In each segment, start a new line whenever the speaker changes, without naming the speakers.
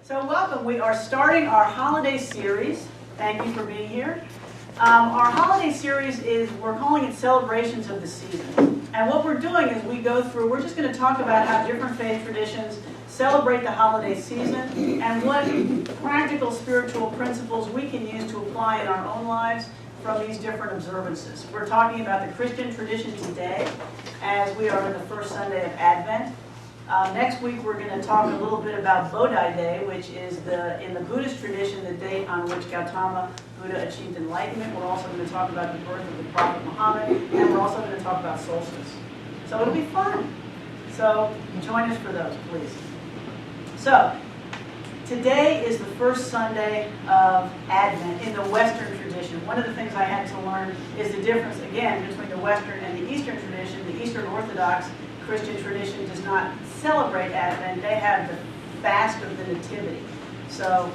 So welcome. We are starting our holiday series. Thank you for being here. Our holiday series we're calling it Celebrations of the Season. And what we're doing is we're just going to talk about how different faith traditions celebrate the holiday season and what practical spiritual principles we can use to apply in our own lives from these different observances. We're talking about the Christian tradition today as we are in the first Sunday of Advent. Next week we're going to talk a little bit about Bodhi Day, which is in the Buddhist tradition the date on which Gautama Buddha achieved enlightenment. We're also going to talk about the birth of the Prophet Muhammad, and we're also going to talk about solstice. So it'll be fun. So join us for those, please. So today is the first Sunday of Advent in the Western tradition. One of the things I had to learn is the difference, again, between the Western and the Eastern tradition. The Eastern Orthodox Christian tradition does not celebrate Advent. They have the fast of the Nativity. So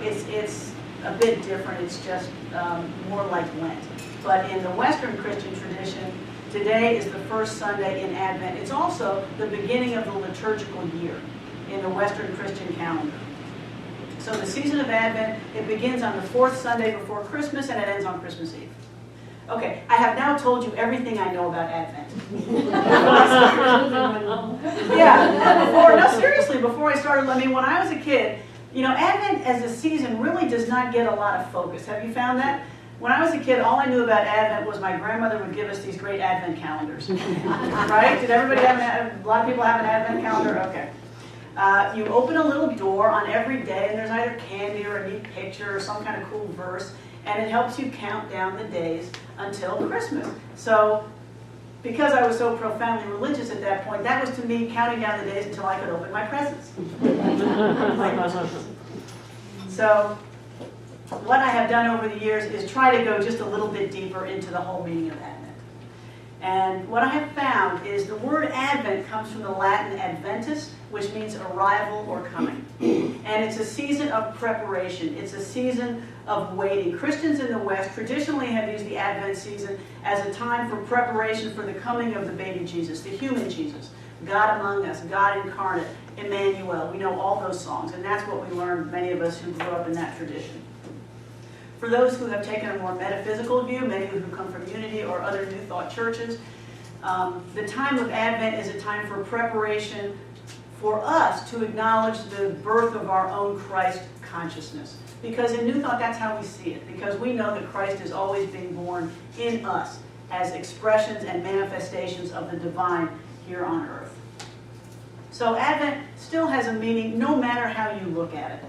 it's a bit different. It's just more like Lent. But in the Western Christian tradition, today is the first Sunday in Advent. It's also the beginning of the liturgical year in the Western Christian calendar. So the season of Advent, it begins on the fourth Sunday before Christmas and it ends on Christmas Eve. Okay, I have now told you everything I know about Advent. Seriously, before I started, when I was a kid, Advent as a season really does not get a lot of focus. Have you found that? When I was a kid, all I knew about Advent was my grandmother would give us these great Advent calendars. Right? Did everybody a lot of people have an Advent calendar? Okay. You open a little door on every day, and there's either candy or a neat picture or some kind of cool verse, and it helps you count down the days until Christmas. So, because I was so profoundly religious at that point, that was to me counting down the days until I could open my presents. So, what I have done over the years is try to go just a little bit deeper into the whole meaning of Advent. And what I have found is the word Advent comes from the Latin adventus, which means arrival or coming. And it's a season of preparation. It's a season of waiting. Christians in the West traditionally have used the Advent season as a time for preparation for the coming of the baby Jesus, the human Jesus, God among us, God incarnate, Emmanuel. We know all those songs, and that's what we learned, many of us who grew up in that tradition. For those who have taken a more metaphysical view, many who come from Unity or other New Thought churches, the time of Advent is a time for preparation for us to acknowledge the birth of our own Christ consciousness. Because in New Thought, that's how we see it. Because we know that Christ is always being born in us as expressions and manifestations of the divine here on earth. So Advent still has a meaning no matter how you look at it.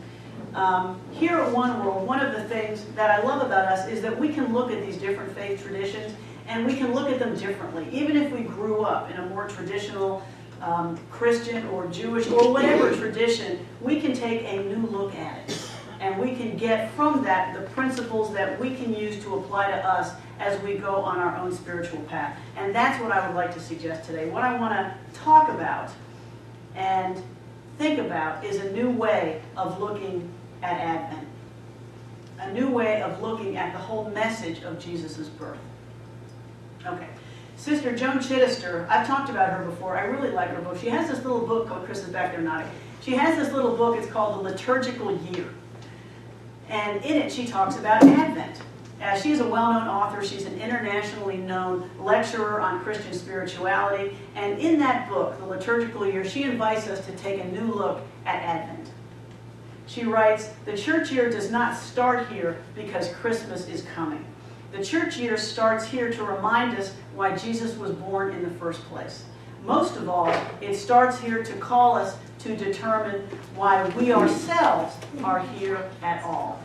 Here at One World, one of the things that I love about us is that we can look at these different faith traditions and we can look at them differently. Even if we grew up in a more traditional Christian or Jewish or whatever tradition, we can take a new look at it. And we can get from that the principles that we can use to apply to us as we go on our own spiritual path. And that's what I would like to suggest today. What I want to talk about and think about is a new way of looking at Advent. A new way of looking at the whole message of Jesus' birth. Okay. Sister Joan Chittister, I've talked about her before. I really like her book. She has this little book called, Chris is back there nodding. She has this little book, it's called The Liturgical Year. And in it she talks about Advent. She's a well-known author. She's an internationally known lecturer on Christian spirituality. And in that book, The Liturgical Year, she invites us to take a new look at Advent. She writes, the church year does not start here because Christmas is coming. The church year starts here to remind us why Jesus was born in the first place. Most of all, it starts here to call us to determine why we ourselves are here at all.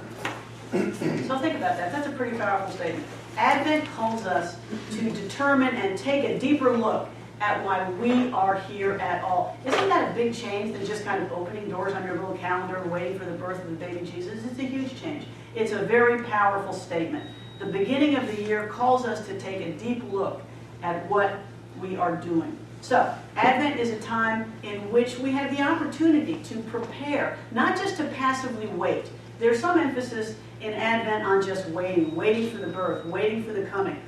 So think about that. That's a pretty powerful statement. Advent calls us to determine and take a deeper look at why we are here at all. Isn't that a big change than just kind of opening doors on your little calendar and waiting for the birth of the baby Jesus? It's a huge change. It's a very powerful statement. The beginning of the year calls us to take a deep look at what we are doing. So, Advent is a time in which we have the opportunity to prepare, not just to passively wait. There's some emphasis in Advent on just waiting for the birth, waiting for the coming.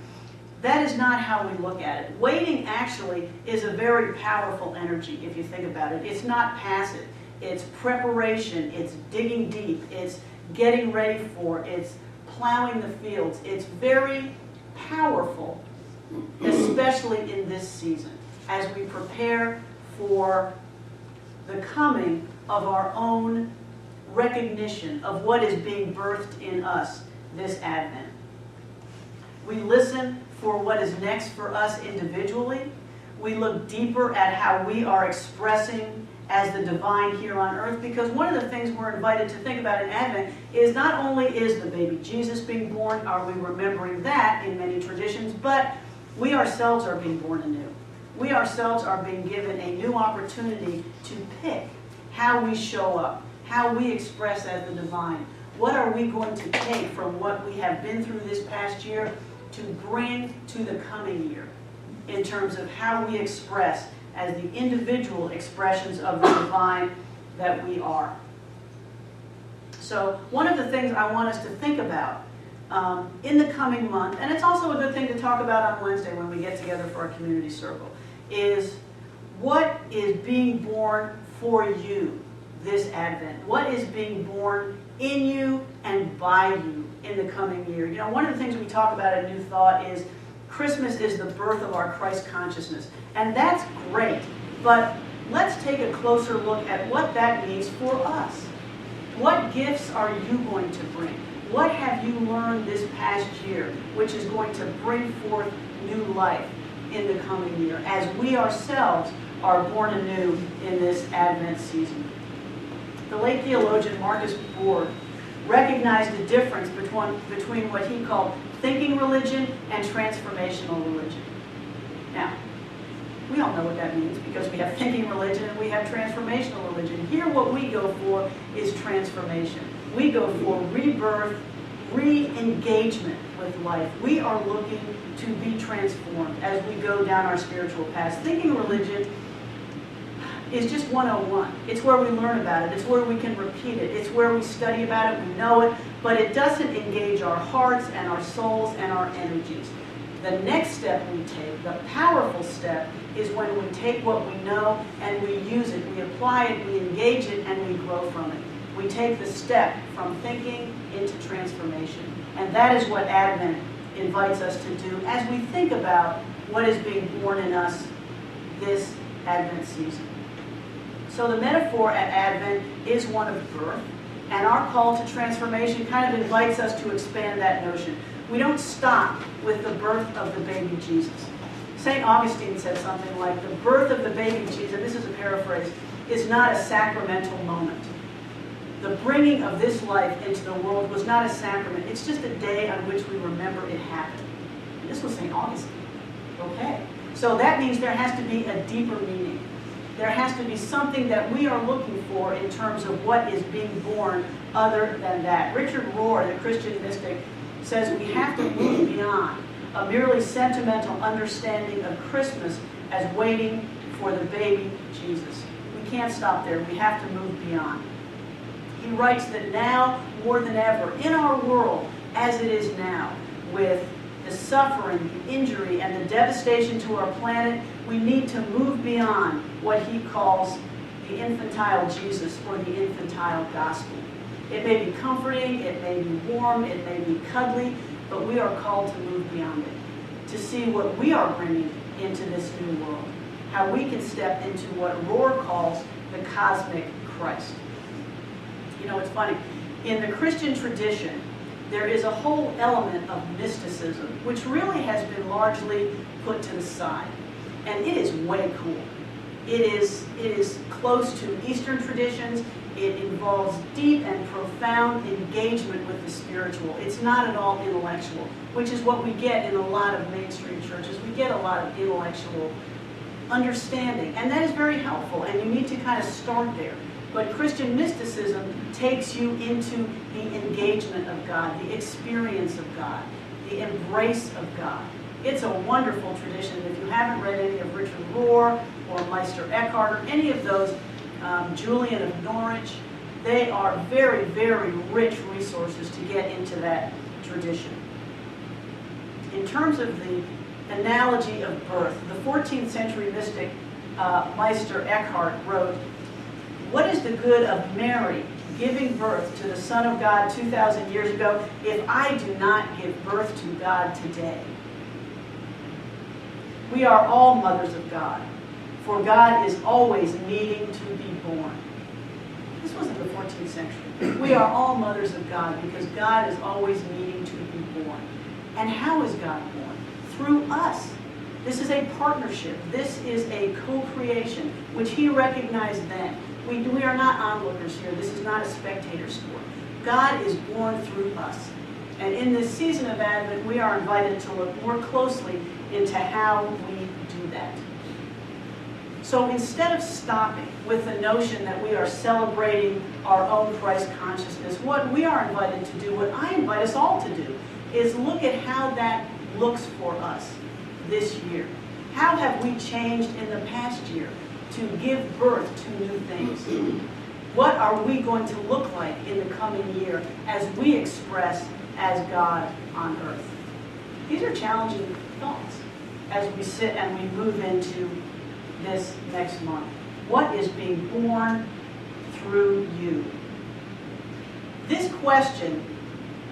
That is not how we look at it. Waiting actually is a very powerful energy if you think about it. It's not passive. it's preparation, it's digging deep, it's getting ready for, it's plowing the fields. It's very powerful, especially in this season, as we prepare for the coming of our own recognition of what is being birthed in us this Advent. We listen for what is next for us individually. We look deeper at how we are expressing as the divine here on earth, because one of the things we're invited to think about in Advent is not only is the baby Jesus being born, are we remembering that in many traditions, but we ourselves are being born anew. We ourselves are being given a new opportunity to pick how we show up, how we express as the divine. What are we going to take from what we have been through this past year to bring to the coming year in terms of how we express as the individual expressions of the divine that we are. So one of the things I want us to think about in the coming month, and it's also a good thing to talk about on Wednesday when we get together for our community circle, is what is being born for you this Advent? What is being born in you and by you in the coming year? You know, one of the things we talk about at New Thought is Christmas is the birth of our Christ consciousness. And that's great, but let's take a closer look at what that means for us. What gifts are you going to bring? What have you learned this past year which is going to bring forth new life in the coming year as we ourselves are born anew in this Advent season? The late theologian Marcus Borg recognized the difference between what he called thinking religion and transformational religion. Now, we all know what that means because we have thinking religion and we have transformational religion. Here what we go for is transformation. We go for rebirth, re-engagement with life. We are looking to be transformed as we go down our spiritual path. Thinking religion is just 101. It's where we learn about it. It's where we can repeat it. It's where we study about it, we know it, but it doesn't engage our hearts and our souls and our energies. The next step we take, the powerful step, is when we take what we know and we use it, we apply it, we engage it, and we grow from it. We take the step from thinking into transformation. And that is what Advent invites us to do as we think about what is being born in us this Advent season. So the metaphor at Advent is one of birth, and our call to transformation kind of invites us to expand that notion. We don't stop with the birth of the baby Jesus. St. Augustine said something like, the birth of the baby Jesus, and this is a paraphrase, is not a sacramental moment. The bringing of this life into the world was not a sacrament. It's just a day on which we remember it happened. And this was St. Augustine. Okay. So that means there has to be a deeper meaning. There has to be something that we are looking for in terms of what is being born other than that. Richard Rohr, the Christian mystic, says we have to move beyond a merely sentimental understanding of Christmas as waiting for the baby Jesus. We can't stop there. We have to move beyond. He writes that now, more than ever, in our world, as it is now, with the suffering, the injury, and the devastation to our planet, we need to move beyond what he calls the infantile Jesus or the infantile gospel. It may be comforting, it may be warm, it may be cuddly, but we are called to move beyond it, to see what we are bringing into this new world, how we can step into what Rohr calls the cosmic Christ. You know, it's funny. In the Christian tradition, there is a whole element of mysticism, which really has been largely put to the side. And it is way cool. It is close to Eastern traditions. It involves deep and profound engagement with the spiritual. It's not at all intellectual, which is what we get in a lot of mainstream churches. We get a lot of intellectual understanding, and that is very helpful, and you need to kind of start there. But Christian mysticism takes you into the engagement of God, the experience of God, the embrace of God. It's a wonderful tradition. If you haven't read any of Richard Rohr or Meister Eckhart or any of those, Julian of Norwich, they are very, very rich resources to get into that tradition. In terms of the analogy of birth, the 14th century mystic Meister Eckhart wrote, What is the good of Mary giving birth to the Son of God 2,000 years ago if I do not give birth to God today? We are all mothers of God, for God is always needing to be born. This wasn't the 14th century. We are all mothers of God because God is always needing to be born. And how is God born? Through us. This is a partnership. This is a co-creation, which he recognized then. We are not onlookers here. This is not a spectator sport. God is born through us. And in this season of Advent, we are invited to look more closely into how we do that. So instead of stopping with the notion that we are celebrating our own Christ consciousness, what we are invited to do, what I invite us all to do, is look at how that looks for us this year. How have we changed in the past year to give birth to new things? What are we going to look like in the coming year as we express as God on earth? These are challenging thoughts as we sit and we move into this next month. What is being born through you? This question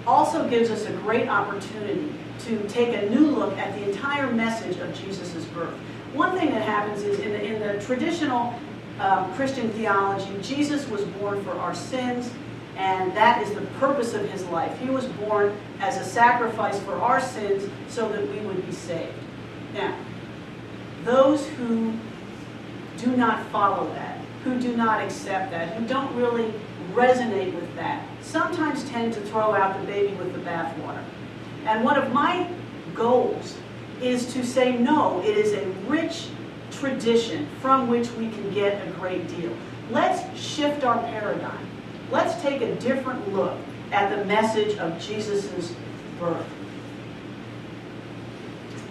also gives us a great opportunity to take a new look at the entire message of Jesus' birth. One thing that happens is in the traditional Christian theology, Jesus was born for our sins, and that is the purpose of his life. He was born as a sacrifice for our sins so that we would be saved. Now, those who do not follow that, who do not accept that, who don't really resonate with that, sometimes tend to throw out the baby with the bathwater. And one of my goals is to say, no, it is a rich tradition from which we can get a great deal. Let's shift our paradigm. Let's take a different look at the message of Jesus' birth.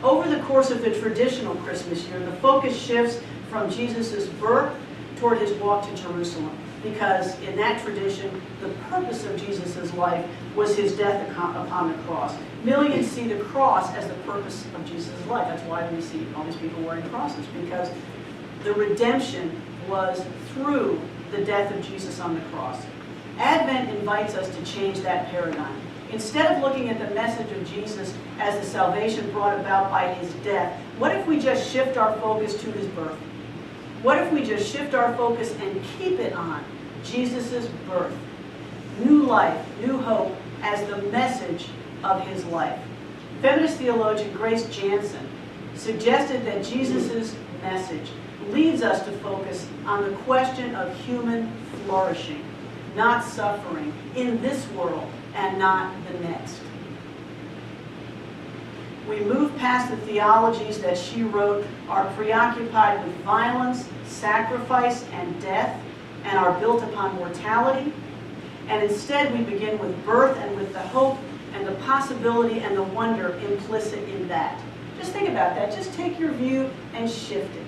Over the course of the traditional Christmas year, the focus shifts from Jesus' birth toward his walk to Jerusalem, because in that tradition, the purpose of Jesus' life was his death upon the cross. Millions see the cross as the purpose of Jesus' life. That's why we see all these people wearing crosses, because the redemption was through the death of Jesus on the cross. Advent invites us to change that paradigm. Instead of looking at the message of Jesus as the salvation brought about by his death, what if we just shift our focus to his birth? What if we just shift our focus and keep it on Jesus' birth? New life, new hope as the message of his life. Feminist theologian Grace Jansen suggested that Jesus' message leads us to focus on the question of human flourishing, not suffering, in this world and not the next. We move past the theologies that she wrote, are preoccupied with violence, sacrifice, and death, and are built upon mortality. And instead we begin with birth and with the hope and the possibility and the wonder implicit in that. Just think about that. Just take your view and shift it.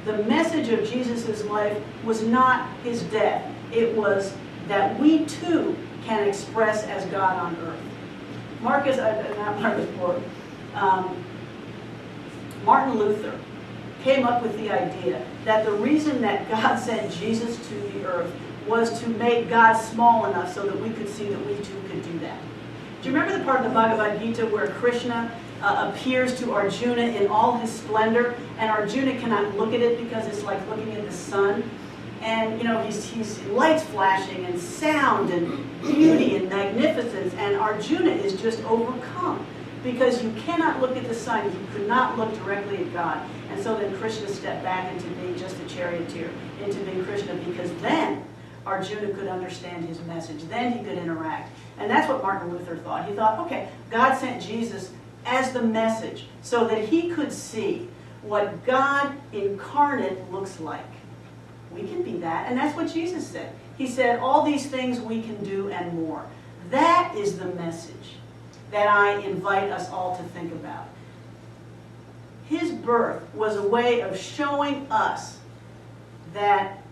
The message of Jesus' life was not his death. It was that we too can express as God on earth. Martin Luther came up with the idea that the reason that God sent Jesus to the earth was to make God small enough so that we could see that we too could do that. Do you remember the part of the Bhagavad Gita where Krishna appears to Arjuna in all his splendor, and Arjuna cannot look at it because it's like looking at the sun? And, you know, he's lights flashing and sound and beauty and magnificence, and Arjuna is just overcome because you cannot look at the sun. You could not look directly at God. And so then Krishna stepped back into being just a charioteer, into being Krishna, because then Arjuna could understand his message. Then he could interact. And that's what Martin Luther thought. He thought, okay, God sent Jesus as the message so that he could see what God incarnate looks like. We can be that, and that's what Jesus said. He said, all these things we can do and more. That is the message that I invite us all to think about. His birth was a way of showing us that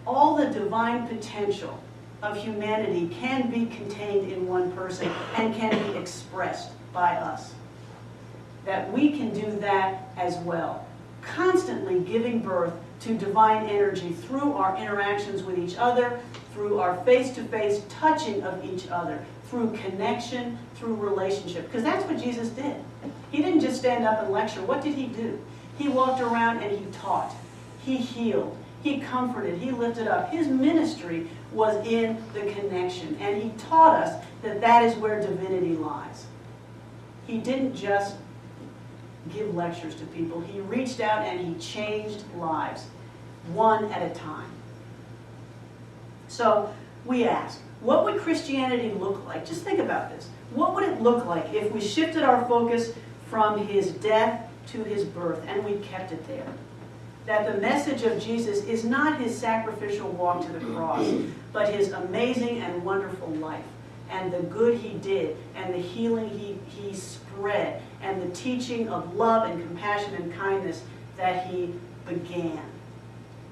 all the divine potential of humanity can be contained in one person and can be expressed by us. That we can do that as well. Constantly giving birth to divine energy through our interactions with each other, through our face-to-face touching of each other, through connection, through relationship. Because that's what Jesus did. He didn't just stand up and lecture. What did he do? He walked around and he taught. He healed. He comforted. He lifted up. His ministry was in the connection. And he taught us that that is where divinity lies. He didn't just give lectures to people. He reached out and he changed lives, one at a time. So we ask, what would Christianity look like? Just think about this. What would it look like if we shifted our focus from his death to his birth and we kept it there? That the message of Jesus is not his sacrificial walk to the cross, but his amazing and wonderful life, and the good he did, and the healing he spread, and the teaching of love and compassion and kindness that he began.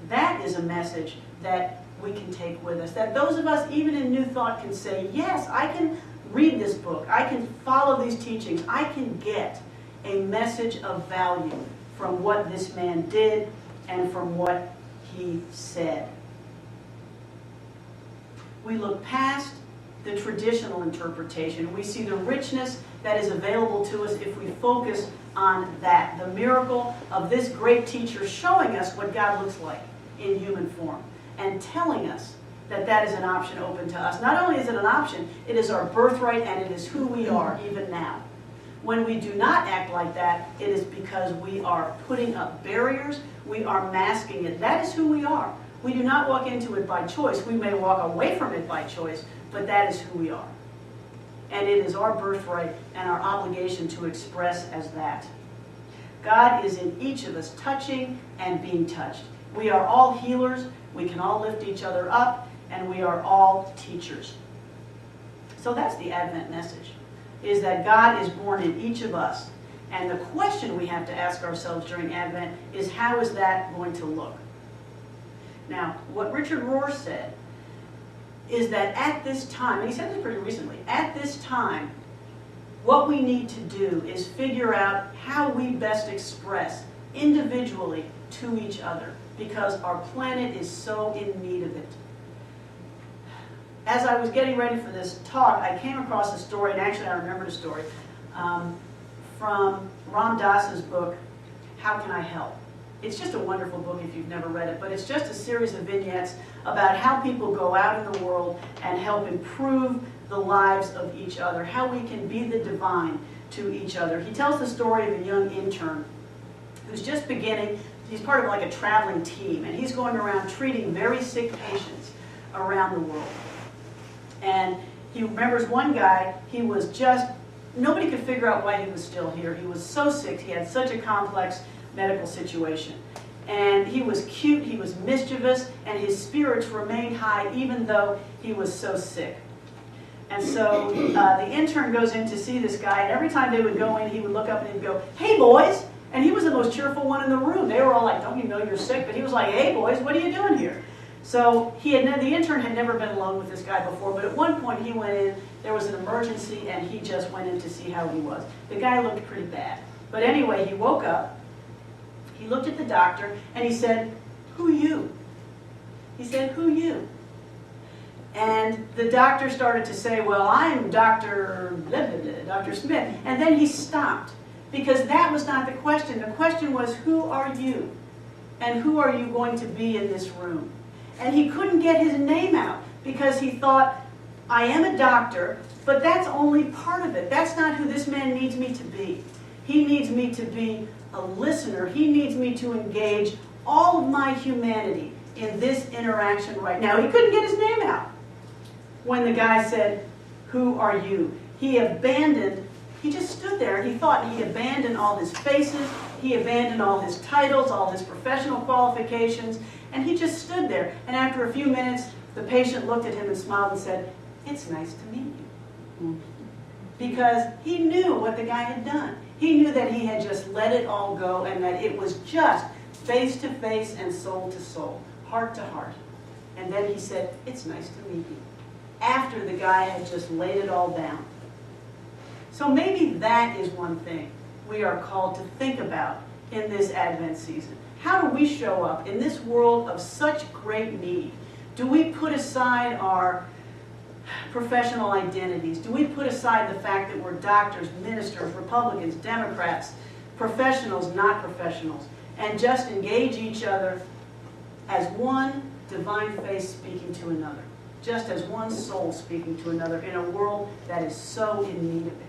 That is a message that we can take with us, that those of us, even in New Thought, can say, yes, I can read this book, I can follow these teachings, I can get a message of value from what this man did and from what he said. We look past the traditional interpretation. We see the richness that is available to us if we focus on that, the miracle of this great teacher showing us what God looks like in human form and telling us that that is an option open to us. Not only is it an option, it is our birthright and it is who we are even now. When we do not act like that, it is because we are putting up barriers, we are masking it. That is who we are. We do not walk into it by choice. We may walk away from it by choice, but that is who we are. And it is our birthright and our obligation to express as that. God is in each of us touching and being touched. We are all healers, we can all lift each other up, and we are all teachers. So that's the Advent message, is that God is born in each of us. And the question we have to ask ourselves during Advent is, how is that going to look? Now, what Richard Rohr said is that at this time, and he said this pretty recently, at this time, what we need to do is figure out how we best express individually to each other, because our planet is so in need of it. As I was getting ready for this talk, I came across a story, and actually I remembered a story, from Ram Dass's book, How Can I Help? It's just a wonderful book if you've never read it, but it's just a series of vignettes about how people go out in the world and help improve the lives of each other, how we can be the divine to each other. He tells the story of a young intern who's just beginning. He's part of like a traveling team, and he's going around treating very sick patients around the world. And he remembers one guy, he was just, nobody could figure out why he was still here. He was so sick, he had such a complex medical situation. And he was cute, he was mischievous, and his spirits remained high even though he was so sick. And so the intern goes in to see this guy, and every time they would go in, he would look up and he'd go, "Hey boys!" And he was the most cheerful one in the room. They were all like, "Don't you know you're sick?" But he was like, "Hey boys, what are you doing here?" So the intern had never been alone with this guy before, but at one point he went in, there was an emergency, and he just went in to see how he was. The guy looked pretty bad. But anyway, he woke up, he looked at the doctor, and he said, "Who you?" He said, "Who you?" And the doctor started to say, "Well, I'm Dr. blah, blah, blah, Dr. Smith." And then he stopped, because that was not the question. The question was, who are you? And who are you going to be in this room? And he couldn't get his name out, because he thought, I am a doctor, but that's only part of it. That's not who this man needs me to be. He needs me to be a listener. He needs me to engage all of my humanity in this interaction right now. He couldn't get his name out when the guy said, "Who are you?" He just stood there, and he thought he abandoned all his faces, he abandoned all his titles, all his professional qualifications, and he just stood there. And after a few minutes, the patient looked at him and smiled and said, "It's nice to meet you." Because he knew what the guy had done. He knew that he had just let it all go, and that it was just face to face and soul to soul, heart to heart. And then he said, "It's nice to meet you," after the guy had just laid it all down. So maybe that is one thing we are called to think about in this Advent season. How do we show up in this world of such great need? Do we put aside our professional identities? Do we put aside the fact that we're doctors, ministers, Republicans, Democrats, professionals, not professionals, and just engage each other as one divine face speaking to another, just as one soul speaking to another in a world that is so in need of it?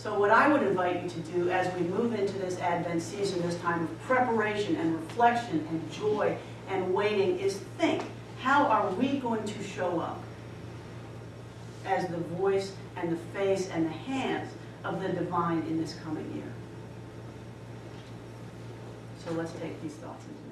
So what I would invite you to do as we move into this Advent season, this time of preparation and reflection and joy and waiting, is think, how are we going to show up as the voice and the face and the hands of the divine in this coming year? So let's take these thoughts into